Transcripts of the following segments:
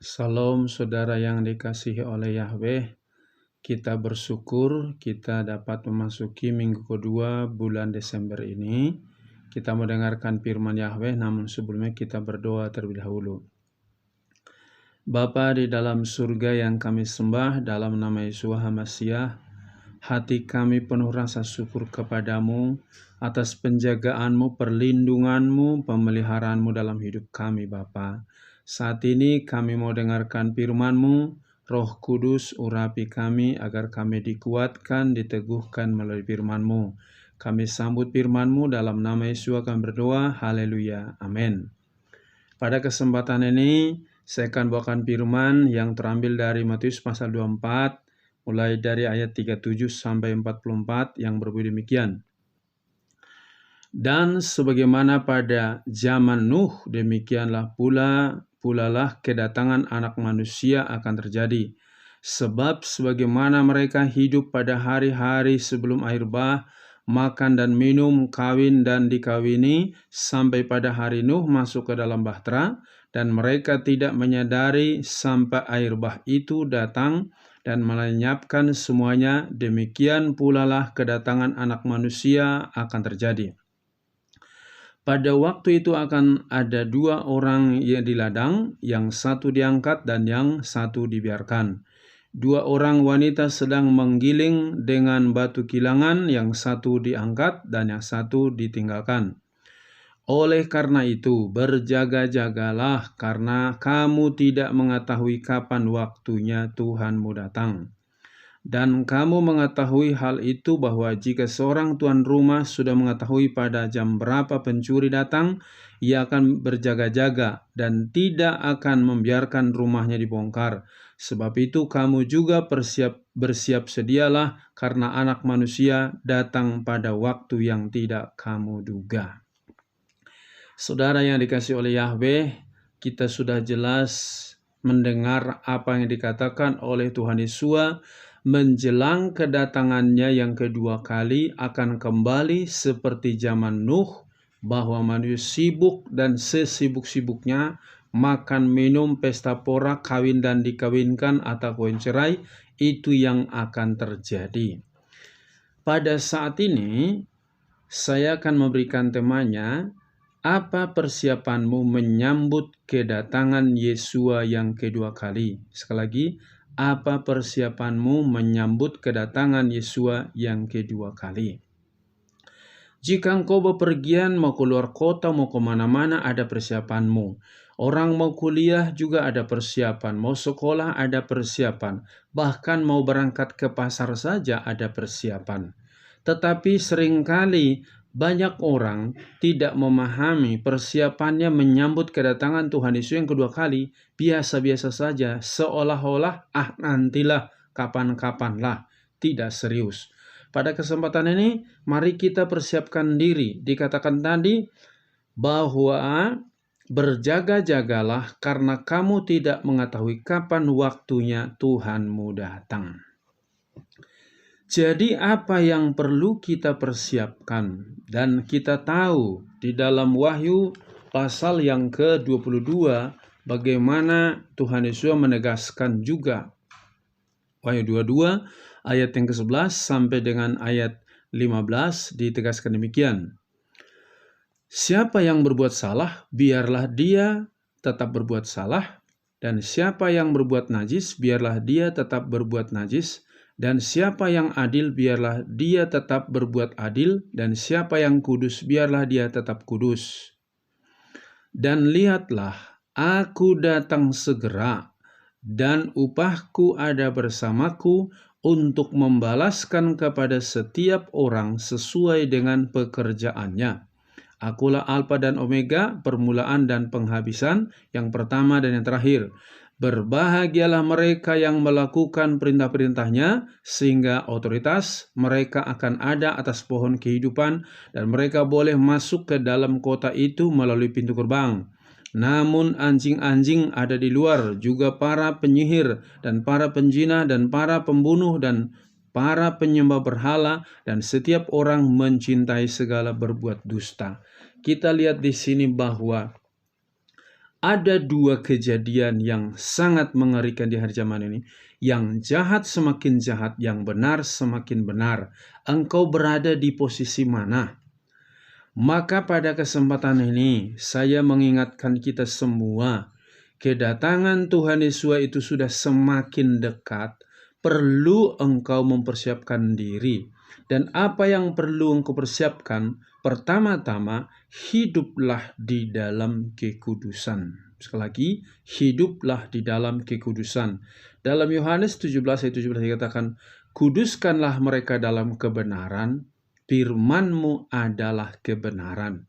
Salam saudara yang dikasihi oleh Yahweh, kita bersyukur kita dapat memasuki minggu kedua bulan Desember ini. Kita mendengarkan firman Yahweh, namun sebelumnya kita berdoa terlebih dahulu. Bapa di dalam surga yang kami sembah, dalam nama Yesus HaMasiah, hati kami penuh rasa syukur kepadamu atas penjagaanmu, perlindunganmu, pemeliharaanmu dalam hidup kami Bapa. Saat ini kami mau dengarkan firman-Mu, Roh Kudus urapi kami agar kami dikuatkan, diteguhkan melalui firman-Mu. Kami sambut firman-Mu dalam nama Yesus akan berdoa, haleluya, amin. Pada kesempatan ini, saya akan bawakan firman yang terambil dari Matius pasal 24, mulai dari ayat 37 sampai 44 yang berbunyi demikian. Dan sebagaimana pada zaman Nuh, demikianlah pulalah kedatangan anak manusia akan terjadi. Sebab sebagaimana mereka hidup pada hari-hari sebelum air bah, makan dan minum, kawin dan dikawini, sampai pada hari Nuh masuk ke dalam bahtera, dan mereka tidak menyadari sampai air bah itu datang dan melenyapkan semuanya, demikian pulalah kedatangan anak manusia akan terjadi. Pada waktu itu akan ada dua orang yang di ladang, yang satu diangkat dan yang satu dibiarkan. Dua orang wanita sedang menggiling dengan batu kilangan, yang satu diangkat dan yang satu ditinggalkan. Oleh karena itu, berjaga-jagalah, karena kamu tidak mengetahui kapan waktunya Tuhanmu datang. Dan kamu mengetahui hal itu bahwa jika seorang tuan rumah sudah mengetahui pada jam berapa pencuri datang, ia akan berjaga-jaga dan tidak akan membiarkan rumahnya dibongkar. Sebab itu kamu juga bersiap sedialah, karena anak manusia datang pada waktu yang tidak kamu duga. Saudara yang dikasihi oleh Yahweh, kita sudah jelas mendengar apa yang dikatakan oleh Tuhan Yesus menjelang kedatangannya yang kedua kali akan kembali seperti zaman Nuh, bahwa manusia sibuk dan sesibuk-sibuknya makan, minum, pesta pora, kawin dan dikawinkan atau kawin cerai, itu yang akan terjadi. Pada saat ini, saya akan memberikan temanya, apa persiapanmu menyambut kedatangan Yesua yang kedua kali? Sekali lagi, apa persiapanmu menyambut kedatangan Yesua yang kedua kali? Jika engkau bepergian, mau keluar kota, mau kemana-mana, ada persiapanmu. Orang mau kuliah juga ada persiapan, mau sekolah ada persiapan, bahkan mau berangkat ke pasar saja ada persiapan. Tetapi seringkali banyak orang tidak memahami persiapannya menyambut kedatangan Tuhan Yesus yang kedua kali, biasa-biasa saja, seolah-olah nantilah, kapan-kapanlah, tidak serius. Pada kesempatan ini, mari kita persiapkan diri. Dikatakan tadi bahwa berjaga-jagalah, karena kamu tidak mengetahui kapan waktunya Tuhanmu datang. Jadi apa yang perlu kita persiapkan? Dan kita tahu di dalam Wahyu pasal yang ke-22 bagaimana Tuhan Yesus menegaskan juga. Wahyu 22 ayat yang ke-11 sampai dengan ayat 15 ditegaskan demikian. Siapa yang berbuat salah, biarlah dia tetap berbuat salah, dan siapa yang berbuat najis, biarlah dia tetap berbuat najis, dan siapa yang adil, biarlah dia tetap berbuat adil, dan siapa yang kudus, biarlah dia tetap kudus. Dan lihatlah, aku datang segera, dan upahku ada bersamaku untuk membalaskan kepada setiap orang sesuai dengan pekerjaannya. Akulah Alfa dan Omega, permulaan dan penghabisan, yang pertama dan yang terakhir. Berbahagialah mereka yang melakukan perintah-perintahnya, sehingga otoritas mereka akan ada atas pohon kehidupan, dan mereka boleh masuk ke dalam kota itu melalui pintu gerbang. Namun anjing-anjing ada di luar, juga para penyihir, dan para penjinah, dan para pembunuh, dan para penyembah berhala, dan setiap orang mencintai segala berbuat dusta. Kita lihat di sini bahwa Ada dua kejadian yang sangat mengerikan di hari zaman ini. Yang jahat semakin jahat, yang benar semakin benar. Engkau berada di posisi mana? Maka pada kesempatan ini, saya mengingatkan kita semua, kedatangan Tuhan Yesus itu sudah semakin dekat. Perlu engkau mempersiapkan diri. Dan apa yang perlu engkau persiapkan? Pertama-tama, hiduplah di dalam kekudusan. Sekali lagi, hiduplah di dalam kekudusan. Dalam Yohanes 17 ayat 17 dikatakan, kuduskanlah mereka dalam kebenaran, firman-Mu adalah kebenaran.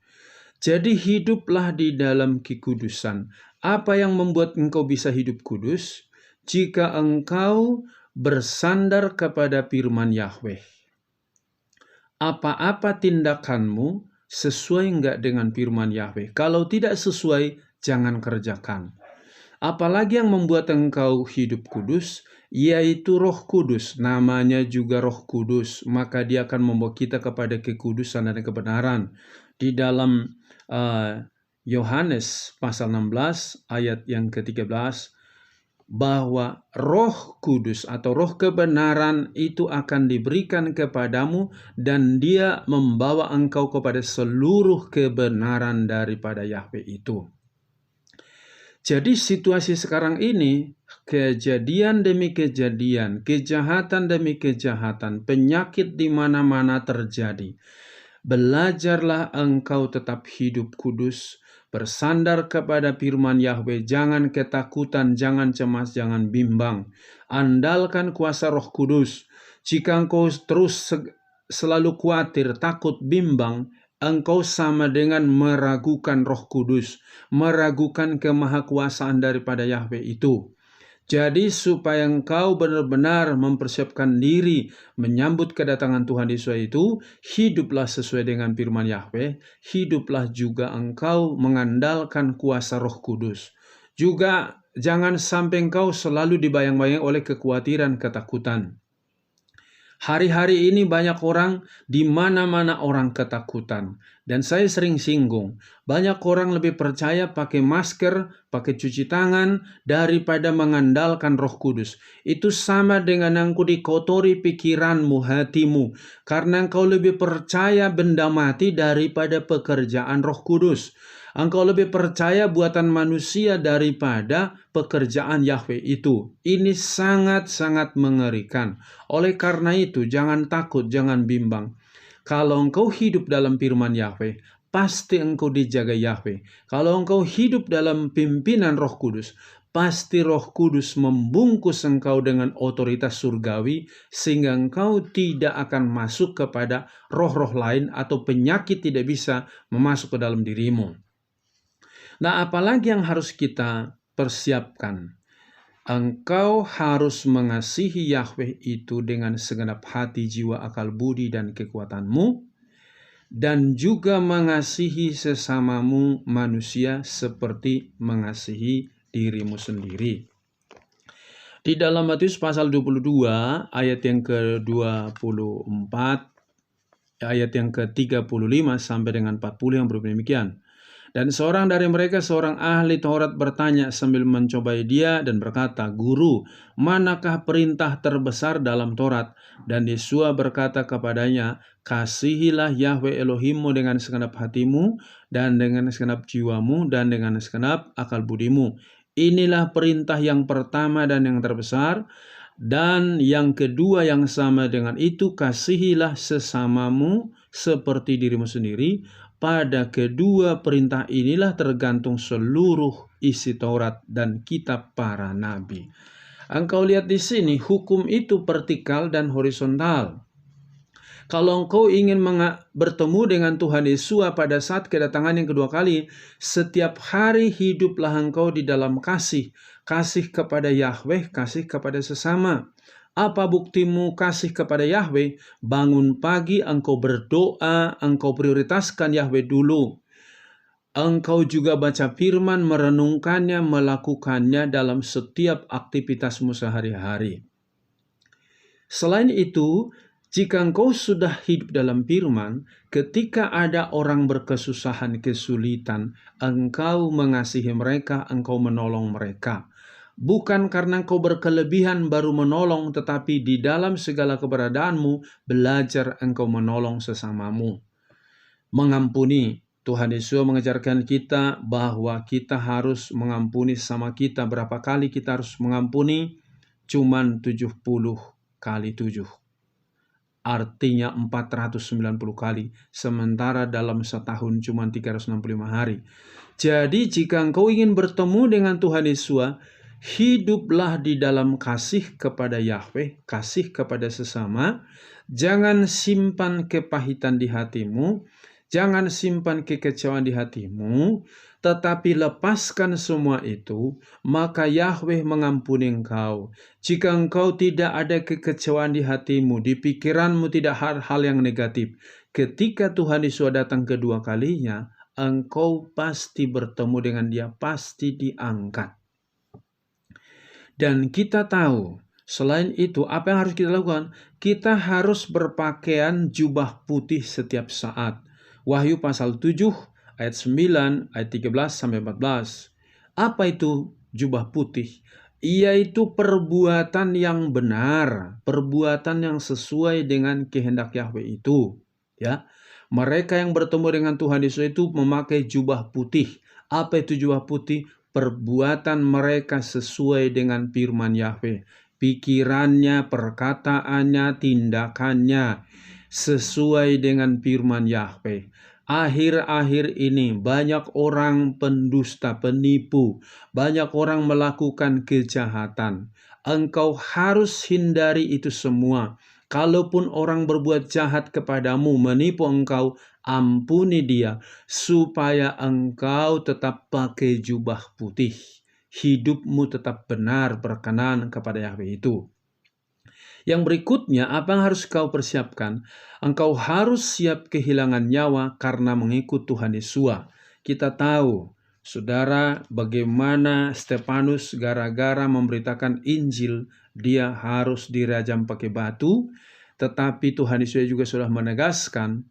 Jadi hiduplah di dalam kekudusan. Apa yang membuat engkau bisa hidup kudus? Jika engkau bersandar kepada firman Yahweh. Apa-apa tindakanmu sesuai enggak dengan firman Yahweh? Kalau tidak sesuai, jangan kerjakan. Apalagi yang membuat engkau hidup kudus, yaitu Roh Kudus. Namanya juga Roh Kudus, maka dia akan membawa kita kepada kekudusan dan kebenaran. Di dalam Yohanes pasal 16 ayat yang ke-13, bahwa Roh Kudus atau Roh kebenaran itu akan diberikan kepadamu dan dia membawa engkau kepada seluruh kebenaran daripada Yahweh itu. Jadi situasi sekarang ini, kejadian demi kejadian, kejahatan demi kejahatan, penyakit di mana-mana terjadi. Belajarlah engkau tetap hidup kudus, bersandar kepada firman Yahweh, jangan ketakutan, jangan cemas, jangan bimbang. Andalkan kuasa Roh Kudus. Jika engkau terus selalu khawatir, takut, bimbang, engkau sama dengan meragukan Roh Kudus, meragukan kemahakuasaan daripada Yahweh itu. Jadi supaya engkau benar-benar mempersiapkan diri menyambut kedatangan Tuhan Yesus itu, hiduplah sesuai dengan firman Yahweh, hiduplah juga engkau mengandalkan kuasa Roh Kudus. Juga jangan sampai engkau selalu dibayang-bayang oleh kekhawatiran, ketakutan. Hari-hari ini banyak orang, di mana-mana orang ketakutan. Dan saya sering singgung, banyak orang lebih percaya pakai masker, pakai cuci tangan, daripada mengandalkan Roh Kudus. Itu sama dengan engkau dikotori pikiranmu, hatimu. Karena engkau lebih percaya benda mati daripada pekerjaan Roh Kudus. Engkau lebih percaya buatan manusia daripada pekerjaan Yahweh itu. Ini sangat-sangat mengerikan. Oleh karena itu, jangan takut, jangan bimbang. Kalau engkau hidup dalam firman Yahweh, pasti engkau dijaga Yahweh. Kalau engkau hidup dalam pimpinan Roh Kudus, pasti Roh Kudus membungkus engkau dengan otoritas surgawi, sehingga engkau tidak akan masuk kepada roh-roh lain atau penyakit tidak bisa memasuk ke dalam dirimu. Nah, apalagi yang harus kita persiapkan? Engkau harus mengasihi Yahweh itu dengan segenap hati, jiwa, akal, budi, dan kekuatanmu, dan juga mengasihi sesamamu manusia seperti mengasihi dirimu sendiri. Di dalam Matius pasal 22 ayat yang ke-24, ayat yang ke-35 sampai dengan 40 yang berbunyi demikian. Dan seorang dari mereka, seorang ahli Taurat, bertanya sambil mencobai dia dan berkata, Guru, manakah perintah terbesar dalam Taurat? Dan Yesua berkata kepadanya, kasihilah Yahweh Elohimmu dengan segenap hatimu, dan dengan segenap jiwamu, dan dengan segenap akal budimu. Inilah perintah yang pertama dan yang terbesar. Dan yang kedua yang sama dengan itu, kasihilah sesamamu seperti dirimu sendiri. Pada kedua perintah inilah tergantung seluruh isi Taurat dan kitab para nabi. Engkau lihat di sini, hukum itu vertikal dan horizontal. Kalau engkau ingin bertemu dengan Tuhan Yesus pada saat kedatangan yang kedua kali, setiap hari hiduplah engkau di dalam kasih. Kasih kepada Yahweh, kasih kepada sesama. Apa buktimu kasih kepada Yahweh? Bangun pagi, engkau berdoa, engkau prioritaskan Yahweh dulu. Engkau juga baca firman, merenungkannya, melakukannya dalam setiap aktivitasmu sehari-hari. Selain itu, Jika engkau sudah hidup dalam firman, ketika ada orang berkesusahan, kesulitan, engkau mengasihi mereka, engkau menolong mereka. Bukan karena engkau berkelebihan baru menolong, tetapi di dalam segala keberadaanmu, belajar engkau menolong sesamamu. Mengampuni. Tuhan Yesus mengajarkan kita bahwa kita harus mengampuni sama kita. Berapa kali kita harus mengampuni? Cuman 70 kali 7. Artinya 490 kali, sementara dalam setahun cuma 365 hari. Jadi jika engkau ingin bertemu dengan Tuhan Yesus, hiduplah di dalam kasih kepada Yahweh, kasih kepada sesama. Jangan simpan kepahitan di hatimu, jangan simpan kekecewaan di hatimu, tetapi lepaskan semua itu, maka Yahweh mengampuni engkau. Jika engkau tidak ada kekecewaan di hatimu, di pikiranmu tidak hal-hal yang negatif, ketika Tuhan Yesus datang kedua kalinya, engkau pasti bertemu dengan Dia, pasti diangkat. Dan kita tahu, selain itu, apa yang harus kita lakukan? Kita harus berpakaian jubah putih setiap saat. Wahyu pasal 7, ayat 9, ayat 13-14. Apa itu jubah putih? Yaitu perbuatan yang benar, perbuatan yang sesuai dengan kehendak Yahweh itu. Ya, mereka yang bertemu dengan Tuhan Yesus itu memakai jubah putih. Apa itu jubah putih? Perbuatan mereka sesuai dengan firman Yahweh. Pikirannya, perkataannya, tindakannya sesuai dengan firman Yahweh. Akhir-akhir ini banyak orang pendusta, penipu, banyak orang melakukan kejahatan. Engkau harus hindari itu semua. Kalaupun orang berbuat jahat kepadamu, menipu engkau, ampuni dia, supaya engkau tetap pakai jubah putih. Hidupmu tetap benar berkenan kepada Yahweh itu. Yang berikutnya, apa yang harus kau persiapkan? Engkau harus siap kehilangan nyawa karena mengikut Tuhan Yesus. Kita tahu, saudara, bagaimana Stefanus gara-gara memberitakan Injil, dia harus dirajam pakai batu. Tetapi Tuhan Yesus juga sudah menegaskan,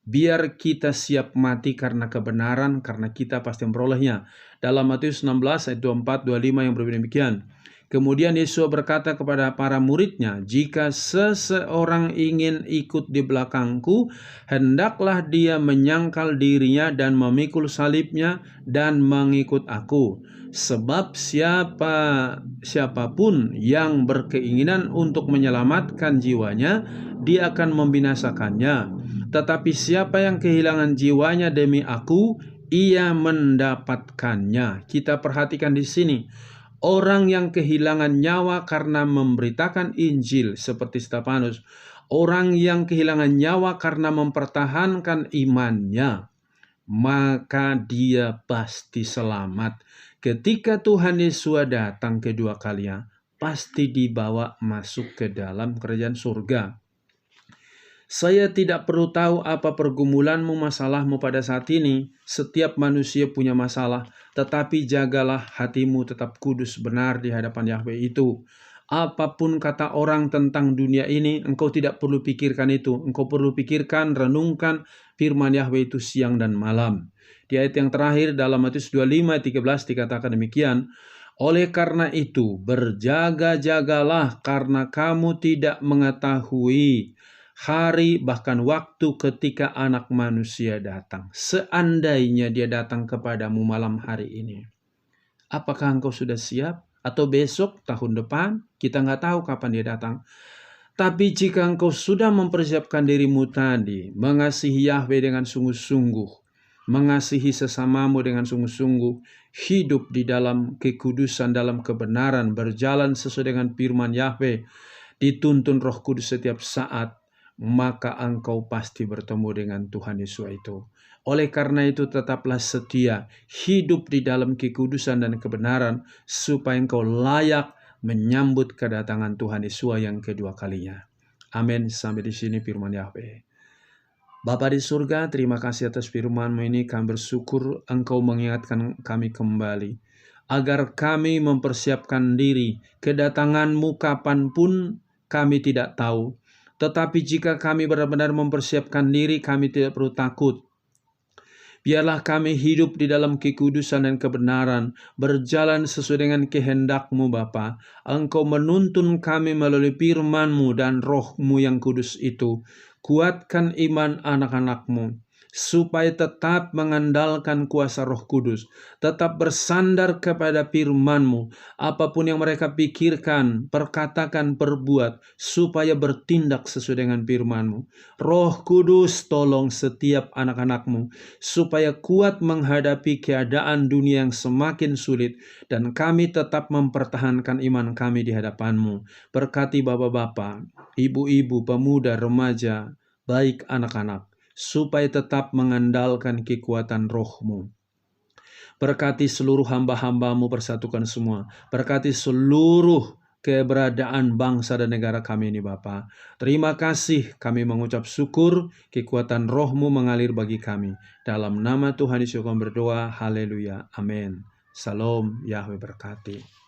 biar kita siap mati karena kebenaran, karena kita pasti memperolehnya. Dalam Matius 16 ayat 24-25 yang berbeda demikian. Kemudian Yesus berkata kepada para muridnya, jika seseorang ingin ikut di belakangku, hendaklah dia menyangkal dirinya dan memikul salibnya dan mengikut aku. Sebab siapapun yang berkeinginan untuk menyelamatkan jiwanya, dia akan membinasakannya. Tetapi siapa yang kehilangan jiwanya demi aku, ia mendapatkannya. Kita perhatikan di sini. Orang yang kehilangan nyawa karena memberitakan Injil seperti Stefanus. Orang yang kehilangan nyawa karena mempertahankan imannya. Maka dia pasti selamat. Ketika Tuhan Yesus datang kedua kalinya, pasti dibawa masuk ke dalam kerajaan surga. Saya tidak perlu tahu apa pergumulanmu, masalahmu pada saat ini. Setiap manusia punya masalah, tetapi jagalah hatimu tetap kudus benar di hadapan Yahweh itu. Apapun kata orang tentang dunia ini, engkau tidak perlu pikirkan itu. Engkau perlu pikirkan, renungkan firman Yahweh itu siang dan malam. Di ayat yang terakhir dalam Matius 25:13 dikatakan demikian. Oleh karena itu, berjaga-jagalah karena kamu tidak mengetahui hari bahkan waktu ketika Anak Manusia datang. Seandainya dia datang kepadamu malam hari ini, apakah engkau sudah siap? Atau besok, tahun depan? Kita nggak tahu kapan dia datang. Tapi jika engkau sudah mempersiapkan dirimu tadi, mengasihi Yahweh dengan sungguh-sungguh, mengasihi sesamamu dengan sungguh-sungguh, hidup di dalam kekudusan, dalam kebenaran, berjalan sesuai dengan firman Yahweh, dituntun Roh Kudus setiap saat, maka engkau pasti bertemu dengan Tuhan Yesus itu. Oleh karena itu tetaplah setia, hidup di dalam kekudusan dan kebenaran, supaya engkau layak menyambut kedatangan Tuhan Yesus yang kedua kalinya. Amin. Sampai di sini firman Yahweh. Bapa di surga, terima kasih atas firman-Mu ini. Kami bersyukur Engkau mengingatkan kami kembali, agar kami mempersiapkan diri. Kedatangan-Mu kapanpun kami tidak tahu, Tetapi jika kami benar-benar mempersiapkan diri, kami tidak perlu takut. Biarlah kami hidup di dalam kekudusan dan kebenaran, berjalan sesuai dengan kehendak-Mu Bapa. Engkau menuntun kami melalui firman-Mu dan Roh-Mu yang kudus itu. Kuatkan iman anak-anak-Mu, supaya tetap mengandalkan kuasa Roh Kudus, tetap bersandar kepada firman-Mu, apapun yang mereka pikirkan, perkatakan, perbuat, supaya bertindak sesuai dengan firman-Mu. Roh Kudus, tolong setiap anak-anak-Mu, supaya kuat menghadapi keadaan dunia yang semakin sulit, dan kami tetap mempertahankan iman kami di hadapan-Mu. Berkati bapak-bapak, ibu-ibu, pemuda, remaja, baik anak-anak, supaya tetap mengandalkan kekuatan Roh-Mu. Berkati seluruh hamba-hamba-Mu, persatukan semua. Berkati seluruh keberadaan bangsa dan negara kami ini Bapa. Terima kasih, kami mengucap syukur, kekuatan Roh-Mu mengalir bagi kami. Dalam nama Tuhan Yesus kami berdoa, haleluya, amin. Salam, Yahweh berkati.